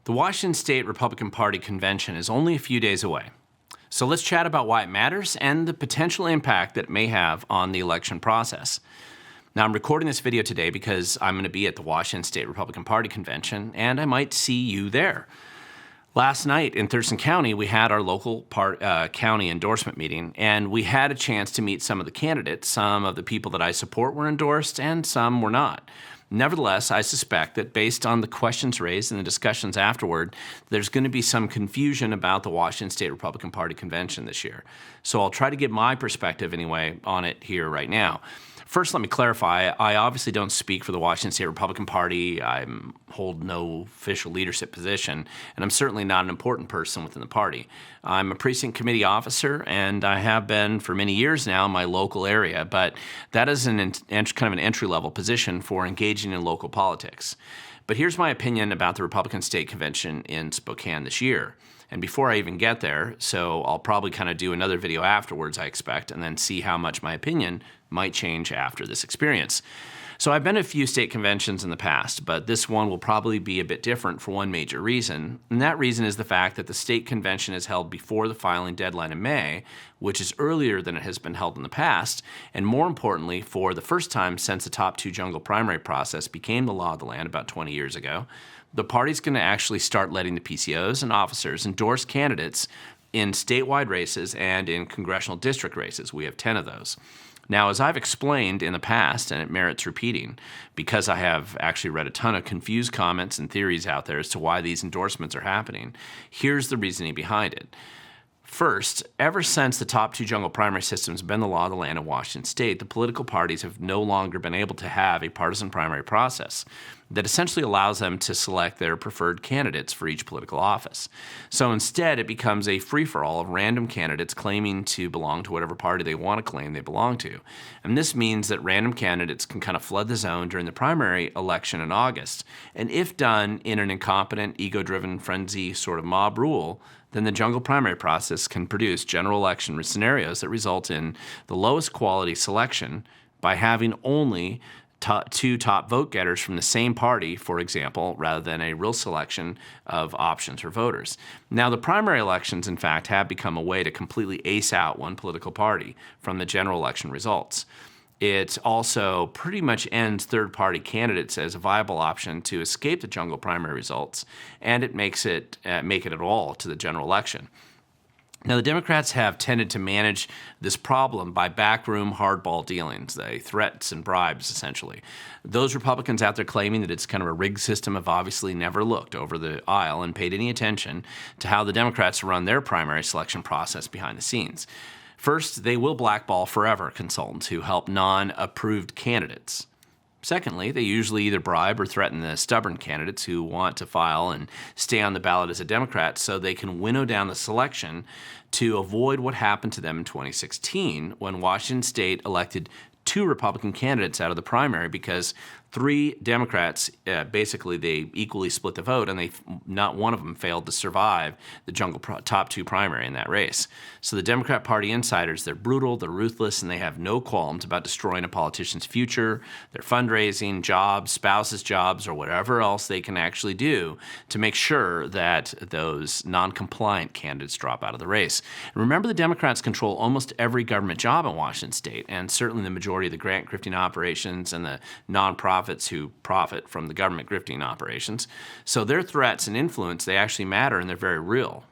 The Washington State Republican Party convention is only a few days away. So let's chat about why it matters and the potential impact that it may have on the election process. Now, I'm recording this video today because I'm going to be at the Washington State Republican Party convention, and I might see you there. Last night in Thurston County, we had our local county endorsement meeting, and we had a chance to meet some of the candidates. Some of the people that I support were endorsed, and some were not. Nevertheless, I suspect that based on the questions raised and the discussions afterward, there's going to be some confusion about the Washington State Republican Party convention this year. So I'll try to give my perspective anyway on it here right now. First, let me clarify, I obviously don't speak for the Washington State Republican Party. I hold no official leadership position, and I'm certainly not an important person within the party. I'm a precinct committee officer, and I have been for many years now in my local area, but that is kind of an entry-level position for engaging in local politics. But here's my opinion about the Republican State Convention in Spokane this year. And before I even get there, so I'll probably kind of do another video afterwards, I expect, and then see how much my opinion might change after this experience. So I've been to a few state conventions in the past, but this one will probably be a bit different for one major reason. And that reason is the fact that the state convention is held before the filing deadline in May, which is earlier than it has been held in the past, and more importantly, for the first time since the top two jungle primary process became the law of the land about 20 years ago, the party's going to actually start letting the PCOs and officers endorse candidates in statewide races and in congressional district races. We have 10 of those. Now, as I've explained in the past, and it merits repeating, because I have actually read a ton of confused comments and theories out there as to why these endorsements are happening, here's the reasoning behind it. First, ever since the top two jungle primary systems have been the law of the land in Washington State, the political parties have no longer been able to have a partisan primary process that essentially allows them to select their preferred candidates for each political office. So instead, it becomes a free-for-all of random candidates claiming to belong to whatever party they want to claim they belong to. And this means that random candidates can kind of flood the zone during the primary election in August. And if done in an incompetent, ego-driven, frenzy sort of mob rule, then the jungle primary process can produce general election scenarios that result in the lowest quality selection by having only two top vote getters from the same party, for example, rather than a real selection of options for voters. Now, the primary elections, in fact, have become a way to completely ace out one political party from the general election results. It also pretty much ends third-party candidates as a viable option to escape the jungle primary results, and it makes it make it at all to the general election. Now, the Democrats have tended to manage this problem by backroom hardball dealings, threats and bribes, essentially. Those Republicans out there claiming that it's kind of a rigged system have obviously never looked over the aisle and paid any attention to how the Democrats run their primary selection process behind the scenes. First, they will blackball forever consultants who help non-approved candidates. Secondly, they usually either bribe or threaten the stubborn candidates who want to file and stay on the ballot as a Democrat so they can winnow down the selection to avoid what happened to them in 2016 when Washington State elected two Republican candidates out of the primary because three Democrats, basically they equally split the vote, and not one of them failed to survive the jungle top two primary in that race. So the Democrat Party insiders, they're brutal, they're ruthless, and they have no qualms about destroying a politician's future, their fundraising, jobs, spouses' jobs, or whatever else they can actually do to make sure that those non-compliant candidates drop out of the race. And remember, the Democrats control almost every government job in Washington State, and certainly the majority of the grant grifting operations and the nonprofits who profit from the government grifting operations. So their threats and influence, they actually matter, and they're very real.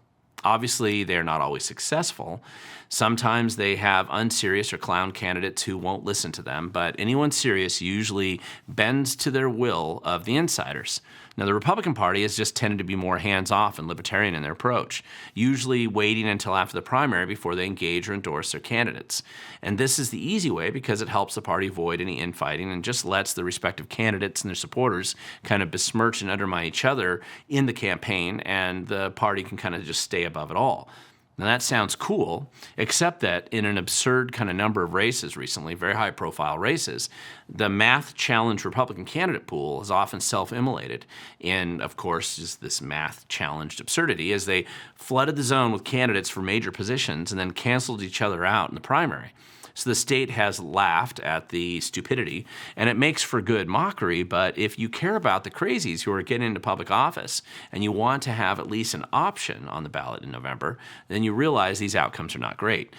Obviously, they're not always successful. Sometimes they have unserious or clown candidates who won't listen to them, but anyone serious usually bends to their will of the insiders. Now, the Republican Party has just tended to be more hands-off and libertarian in their approach, usually waiting until after the primary before they engage or endorse their candidates. And this is the easy way because it helps the party avoid any infighting and just lets the respective candidates and their supporters kind of besmirch and undermine each other in the campaign, and the party can kind of just stay above it all. Now, that sounds cool, except that in an absurd kind of number of races recently, very high-profile races, the math-challenged Republican candidate pool is often self-immolated in, of course, just this math-challenged absurdity as they flooded the zone with candidates for major positions and then canceled each other out in the primary. So the state has laughed at the stupidity, and it makes for good mockery, but if you care about the crazies who are getting into public office and you want to have at least an option on the ballot in November, then you realize these outcomes are not great.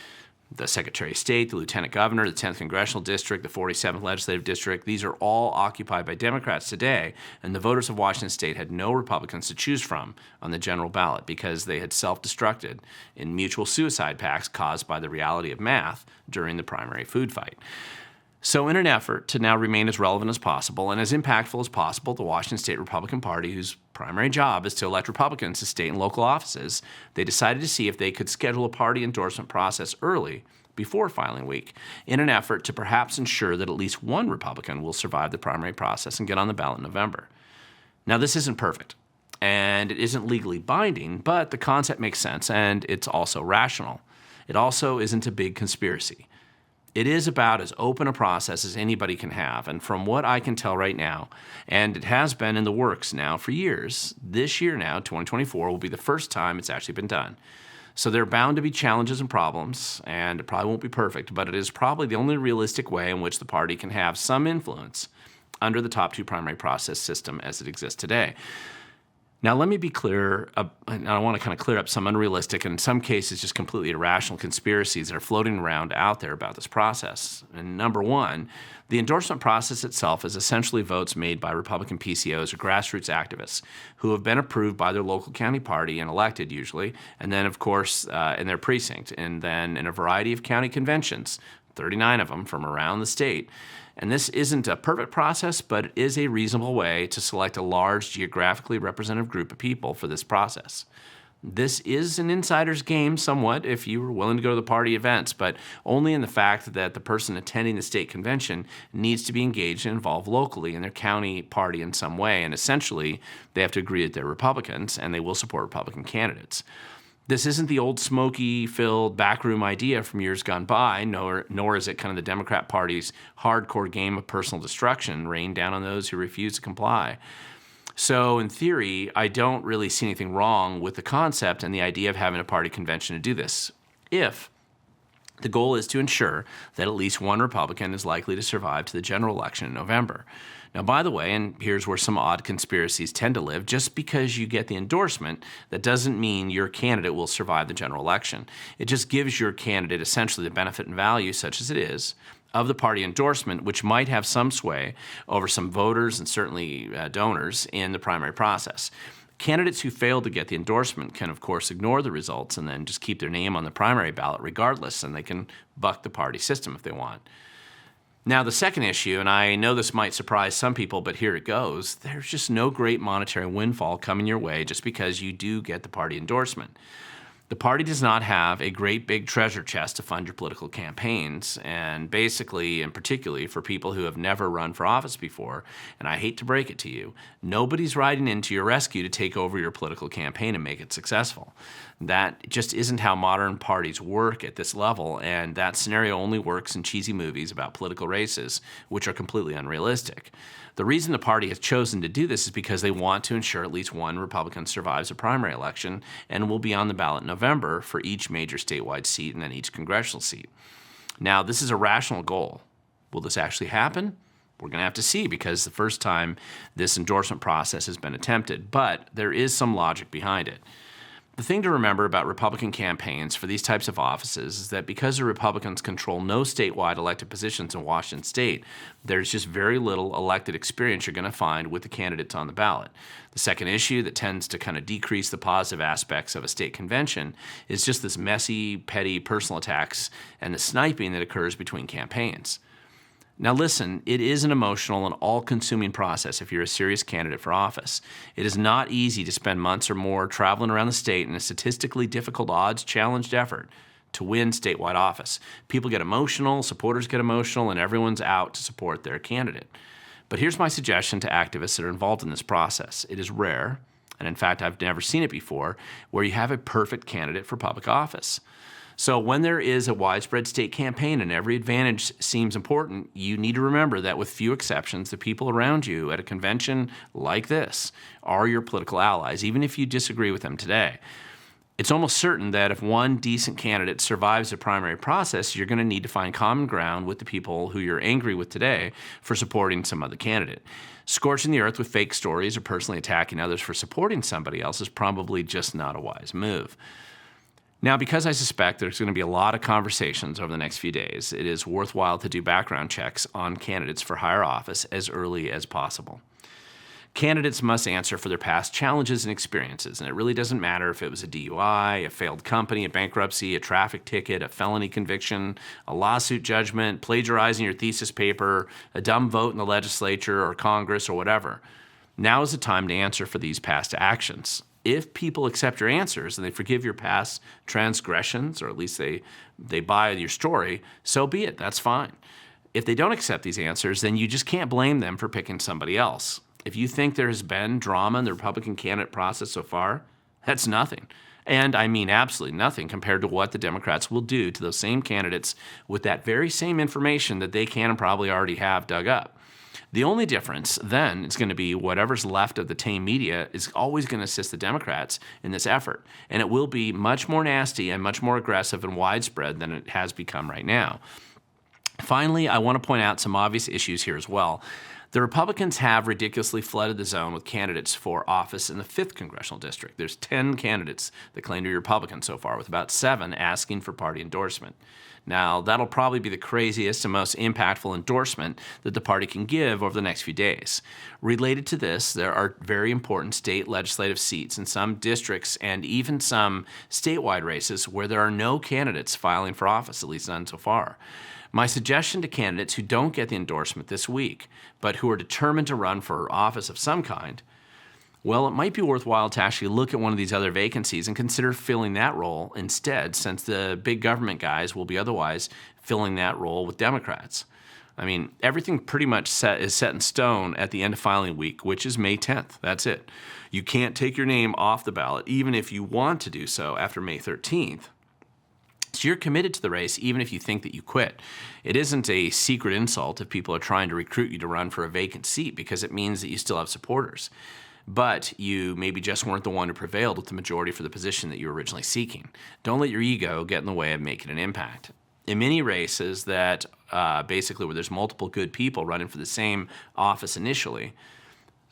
The Secretary of State, the Lieutenant Governor, the 10th Congressional District, the 47th Legislative District, these are all occupied by Democrats today, and the voters of Washington State had no Republicans to choose from on the general ballot because they had self-destructed in mutual suicide pacts caused by the reality of math during the primary food fight. So in an effort to now remain as relevant as possible and as impactful as possible, the Washington State Republican Party, whose primary job is to elect Republicans to state and local offices, they decided to see if they could schedule a party endorsement process early before filing week in an effort to perhaps ensure that at least one Republican will survive the primary process and get on the ballot in November. Now, this isn't perfect, and it isn't legally binding, but the concept makes sense, and it's also rational. It also isn't a big conspiracy. It is about as open a process as anybody can have, and from what I can tell right now, and it has been in the works now for years, this year now, 2024, will be the first time it's actually been done. So there are bound to be challenges and problems, and it probably won't be perfect, but it is probably the only realistic way in which the party can have some influence under the top two primary process system as it exists today. Now, let me be clear, and I want to kind of clear up some unrealistic and in some cases just completely irrational conspiracies that are floating around out there about this process. And number one, the endorsement process itself is essentially votes made by Republican PCOs or grassroots activists who have been approved by their local county party and elected usually, and then, of course, in their precinct, and then in a variety of county conventions, 39 of them from around the state. And this isn't a perfect process, but it is a reasonable way to select a large geographically representative group of people for this process. This is an insider's game somewhat if you were willing to go to the party events, but only in the fact that the person attending the state convention needs to be engaged and involved locally in their county party in some way. And essentially, they have to agree that they're Republicans and they will support Republican candidates. This isn't the old smoky-filled backroom idea from years gone by, nor is it kind of the Democrat Party's hardcore game of personal destruction rained down on those who refuse to comply. So in theory, I don't really see anything wrong with the concept and the idea of having a party convention to do this, if the goal is to ensure that at least one Republican is likely to survive to the general election in November. Now, by the way, and here's where some odd conspiracies tend to live, just because you get the endorsement, that doesn't mean your candidate will survive the general election. It just gives your candidate essentially the benefit and value, such as it is, of the party endorsement, which might have some sway over some voters and certainly donors in the primary process. Candidates who fail to get the endorsement can, of course, ignore the results and then just keep their name on the primary ballot regardless, and they can buck the party system if they want. Now, the second issue, and I know this might surprise some people, but here it goes, there's just no great monetary windfall coming your way just because you do get the party endorsement. The party does not have a great big treasure chest to fund your political campaigns, and basically, and particularly for people who have never run for office before, and I hate to break it to you, nobody's riding into your rescue to take over your political campaign and make it successful. That just isn't how modern parties work at this level, and that scenario only works in cheesy movies about political races, which are completely unrealistic. The reason the party has chosen to do this is because they want to ensure at least one Republican survives a primary election and will be on the ballot in November for each major statewide seat and then each congressional seat. Now, this is a rational goal. Will this actually happen? We're going to have to see because the first time this endorsement process has been attempted, but there is some logic behind it. The thing to remember about Republican campaigns for these types of offices is that because the Republicans control no statewide elected positions in Washington state, there's just very little elected experience you're going to find with the candidates on the ballot. The second issue that tends to kind of decrease the positive aspects of a state convention is just this messy, petty personal attacks and the sniping that occurs between campaigns. Now listen, it is an emotional and all-consuming process if you're a serious candidate for office. It is not easy to spend months or more traveling around the state in a statistically difficult odds-challenged effort to win statewide office. People get emotional, supporters get emotional, and everyone's out to support their candidate. But here's my suggestion to activists that are involved in this process. It is rare, and in fact I've never seen it before, where you have a perfect candidate for public office. So when there is a widespread state campaign and every advantage seems important, you need to remember that with few exceptions, the people around you at a convention like this are your political allies, even if you disagree with them today. It's almost certain that if one decent candidate survives the primary process, you're going to need to find common ground with the people who you're angry with today for supporting some other candidate. Scorching the earth with fake stories or personally attacking others for supporting somebody else is probably just not a wise move. Now, because I suspect there's going to be a lot of conversations over the next few days, it is worthwhile to do background checks on candidates for higher office as early as possible. Candidates must answer for their past challenges and experiences, and it really doesn't matter if it was a DUI, a failed company, a bankruptcy, a traffic ticket, a felony conviction, a lawsuit judgment, plagiarizing your thesis paper, a dumb vote in the legislature or Congress or whatever. Now is the time to answer for these past actions. If people accept your answers and they forgive your past transgressions, or at least they buy your story, so be it. That's fine. If they don't accept these answers, then you just can't blame them for picking somebody else. If you think there has been drama in the Republican candidate process so far, that's nothing. And I mean absolutely nothing compared to what the Democrats will do to those same candidates with that very same information that they can and probably already have dug up. The only difference then is going to be whatever's left of the tame media is always going to assist the Democrats in this effort. And it will be much more nasty and much more aggressive and widespread than it has become right now. Finally, I want to point out some obvious issues here as well. The Republicans have ridiculously flooded the zone with candidates for office in the 5th Congressional District. There's 10 candidates that claim to be Republican so far, with about 7 asking for party endorsement. Now, that'll probably be the craziest and most impactful endorsement that the party can give over the next few days. Related to this, there are very important state legislative seats in some districts and even some statewide races where there are no candidates filing for office, at least none so far. My suggestion to candidates who don't get the endorsement this week, but who are determined to run for office of some kind, well, it might be worthwhile to actually look at one of these other vacancies and consider filling that role instead, since the big government guys will be otherwise filling that role with Democrats. I mean, everything pretty much is set in stone at the end of filing week, which is May 10th. That's it. You can't take your name off the ballot, even if you want to do so after May 13th. So you're committed to the race even if you think that you quit. It isn't a secret insult if people are trying to recruit you to run for a vacant seat, because it means that you still have supporters. But you maybe just weren't the one who prevailed with the majority for the position that you were originally seeking. Don't let your ego get in the way of making an impact. In many races that basically where there's multiple good people running for the same office initially,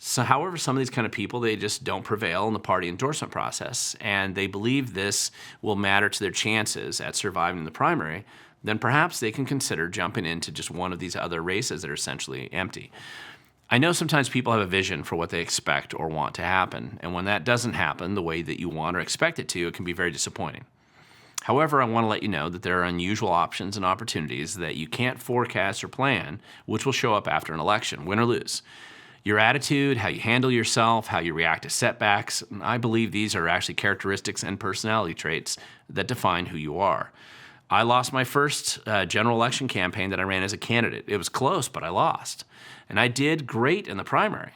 so however, some of these kind of people, they just don't prevail in the party endorsement process, and they believe this will matter to their chances at surviving the primary, then perhaps they can consider jumping into just one of these other races that are essentially empty. I know sometimes people have a vision for what they expect or want to happen, and when that doesn't happen the way that you want or expect it to, it can be very disappointing. However, I want to let you know that there are unusual options and opportunities that you can't forecast or plan, which will show up after an election, win or lose. Your attitude, how you handle yourself, how you react to setbacks, I believe these are actually characteristics and personality traits that define who you are. I lost my first general election campaign that I ran as a candidate. It was close, but I lost. And I did great in the primary,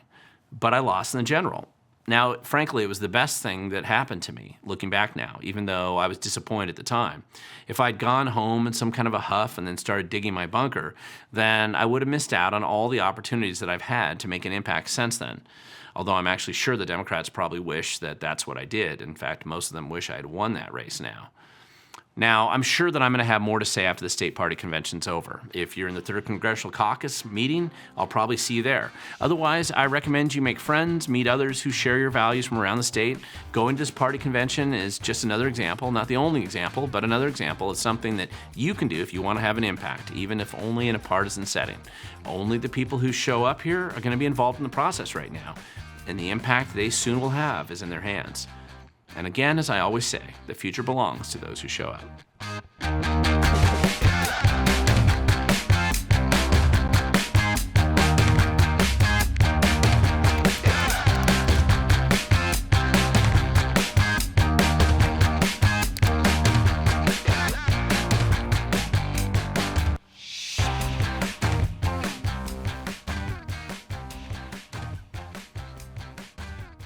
but I lost in the general. Now, frankly, it was the best thing that happened to me, looking back now, even though I was disappointed at the time. If I'd gone home in some kind of a huff and then started digging my bunker, then I would have missed out on all the opportunities that I've had to make an impact since then. Although I'm actually sure the Democrats probably wish that that's what I did. In fact, most of them wish I had won that race now. Now, I'm sure that I'm going to have more to say after the state party convention's over. If you're in the 3rd Congressional Caucus meeting, I'll probably see you there. Otherwise, I recommend you make friends, meet others who share your values from around the state. Going to this party convention is just another example, not the only example, but another example of something that you can do if you want to have an impact, even if only in a partisan setting. Only the people who show up here are going to be involved in the process right now, and the impact they soon will have is in their hands. And again, as I always say, the future belongs to those who show up.